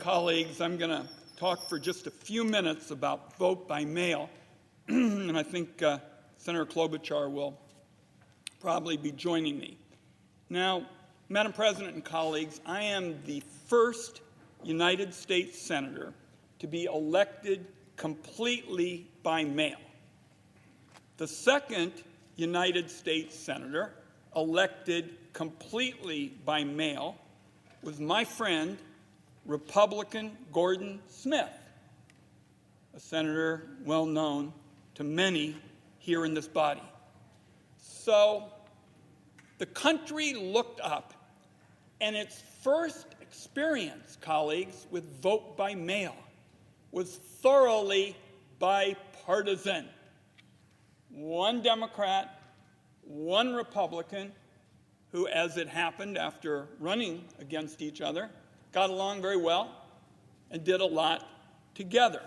Colleagues, I'm going to talk for just a few minutes about vote by mail, and I think Senator Klobuchar will probably be joining me. Now, Madam President and colleagues, I am the first United States Senator to be elected completely by mail. The second United States Senator elected completely by mail was my friend, Republican Gordon Smith, a senator well known to many here in this body. So the country looked up, and its first experience, colleagues, with vote by mail was thoroughly bipartisan. One Democrat, one Republican, who, as it happened after running against each other, got along very well and did a lot together.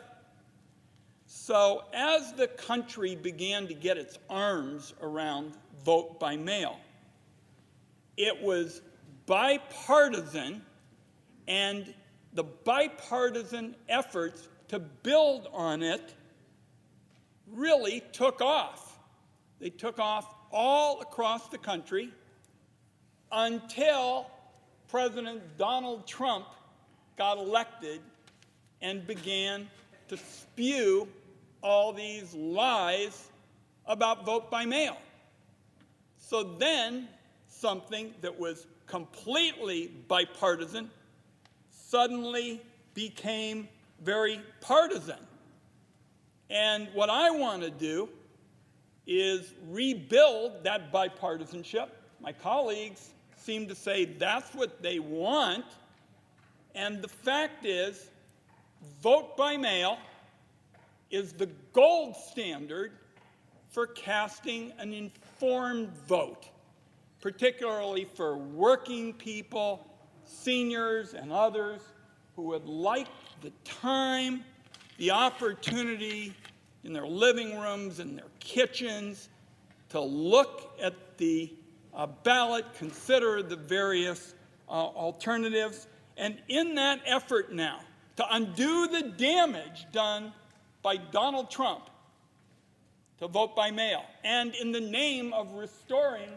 So as the country began to get its arms around vote by mail, it was bipartisan, and the bipartisan efforts to build on it really took off. They took off all across the country until President Donald Trump got elected and began to spew all these lies about vote by mail. So then something that was completely bipartisan suddenly became very partisan. And what I want to do is rebuild that bipartisanship. My colleagues seem to say that's what they want. And the fact is, vote by mail is the gold standard for casting an informed vote, particularly for working people, seniors, and others who would like the time, the opportunity in their living rooms, in their kitchens, to look at the ballot, consider the various alternatives, and in that effort now to undo the damage done by Donald Trump to vote by mail, and in the name of restoring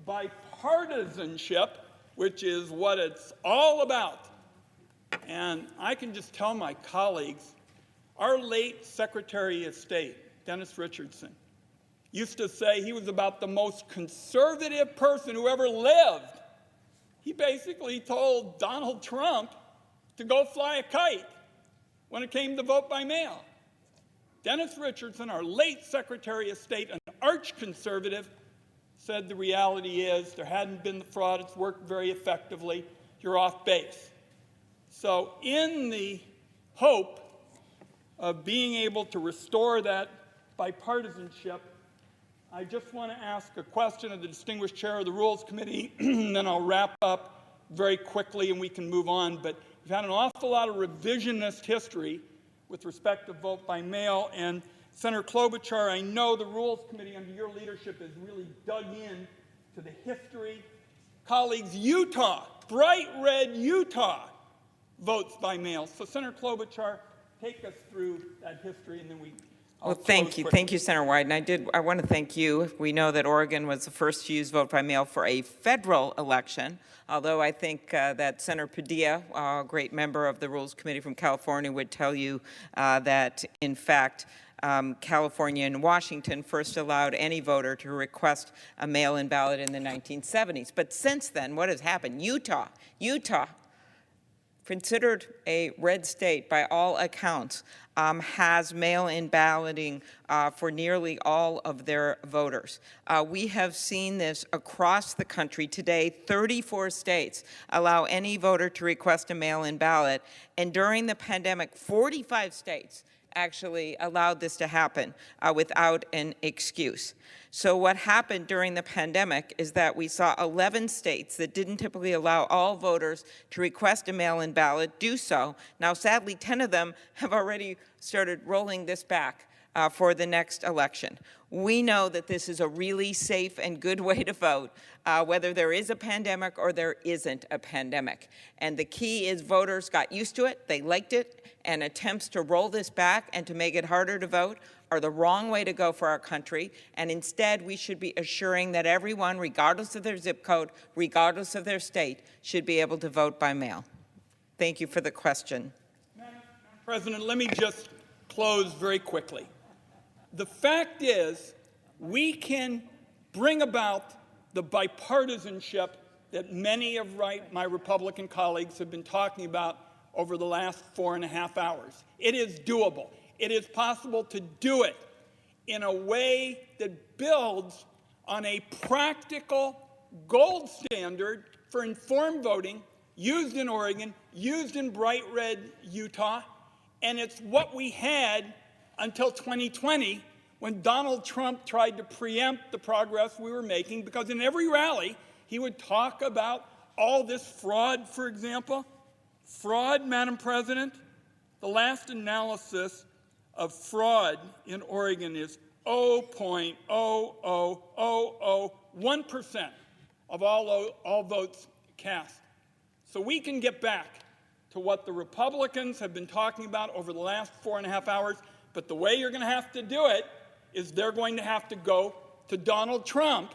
bipartisanship, which is what it's all about. And I can just tell my colleagues, our late Secretary of State, Dennis Richardson, used to say he was about the most conservative person who ever lived. He basically told Donald Trump to go fly a kite when it came to vote by mail. Dennis Richardson, our late Secretary of State, an arch-conservative, said the reality is there hadn't been the fraud, it's worked very effectively, you're off base. So in the hope of being able to restore that bipartisanship, I just want to ask a question of the distinguished chair of the Rules Committee, and then I'll wrap up very quickly and we can move on. But we've had an awful lot of revisionist history with respect to vote by mail, and Senator Klobuchar, I know the Rules Committee under your leadership has really dug in to the history. Colleagues, Utah, bright red Utah, votes by mail. So Senator Klobuchar, take us through that history, and then Well, thank you. Thank you, Senator Wyden. I want to thank you. We know that Oregon was the first to use vote by mail for a federal election, although I think that Senator Padilla, a great member of the Rules Committee from California, would tell you that, in fact, California and Washington first allowed any voter to request a mail-in ballot in the 1970s. But since then, what has happened? Utah, considered a red state by all accounts, has mail-in balloting for nearly all of their voters. We have seen this across the country. Today, 34 states allow any voter to request a mail-in ballot, and during the pandemic, 45 states actually allowed this to happen without an excuse. So what happened during the pandemic is that we saw 11 states that didn't typically allow all voters to request a mail-in ballot do so. Now, sadly, 10 of them have already started rolling this back. for the next election. We know that this is a really safe and good way to vote, whether there is a pandemic or there isn't a pandemic. And the key is voters got used to it, they liked it, and attempts to roll this back and to make it harder to vote are the wrong way to go for our country. And instead, we should be assuring that everyone, regardless of their zip code, regardless of their state, should be able to vote by mail. Thank you for the question. Madam President, let me just close very quickly. The fact is, we can bring about the bipartisanship that many of my Republican colleagues have been talking about over the last 4.5 hours. It is doable. It is possible to do it in a way that builds on a practical gold standard for informed voting used in Oregon, used in bright red Utah, and it's what we had until 2020 when Donald Trump tried to preempt the progress we were making, because in every rally he would talk about all this fraud, for example. Fraud, Madam President, the last analysis of fraud in Oregon is 0.00001% of all votes cast. So we can get back to what the Republicans have been talking about over the last 4.5 hours, but the way you're going to have to do it is they're going to have to go to Donald Trump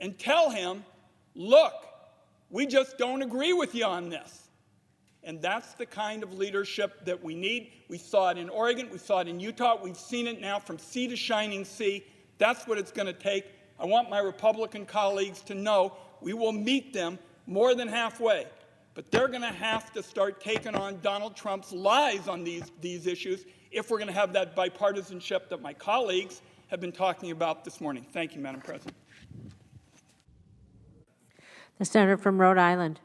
and tell him, look, we just don't agree with you on this. And that's the kind of leadership that we need. We saw it in Oregon. We saw it in Utah. We've seen it now from sea to shining sea. That's what it's going to take. I want my Republican colleagues to know we will meet them more than halfway. But they're going to have to start taking on Donald Trump's lies on these issues if we're going to have that bipartisanship that my colleagues have been talking about this morning. Thank you, Madam President. The senator from Rhode Island.